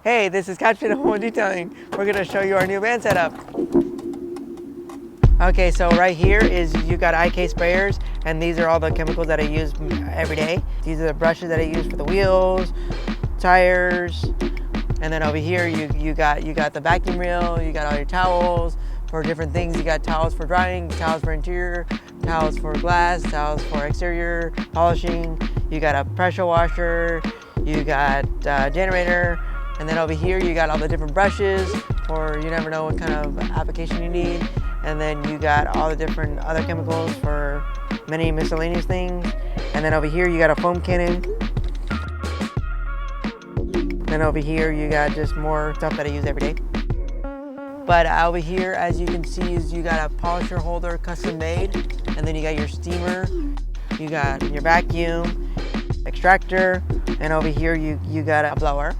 Hey, this is Captain Home Detailing. We're gonna show you our new van setup. Okay, so right here is you got IK sprayers, and these are all the chemicals that I use every day. These are the brushes that I use for the wheels, tires, and then over here you got the vacuum reel, you got all your towels for different things. You got towels for drying, towels for interior, towels for glass, towels for exterior polishing. You got a pressure washer, you got a generator, and then over here you got all the different brushes for you never know what kind of application you need. And then you got all the different other chemicals for many miscellaneous things. And then over here you got a foam cannon. Then over here you got just more stuff that I use every day. But over here, as you can see, is you got a polisher holder custom made. And then you got your steamer, you got your vacuum, extractor, and over here you got a blower.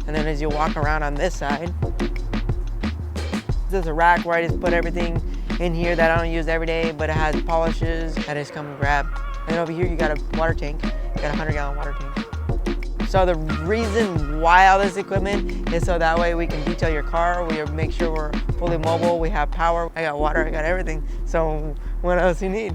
And then as you walk around on this side, there's a rack where I just put everything in here that I don't use every day, but it has polishes that I just come and grab. And over here you got a water tank, you got a 100-gallon water tank. So the reason why all this equipment is so that way we can detail your car, we make sure we're fully mobile, we have power, I got water, I got everything. So what else you need?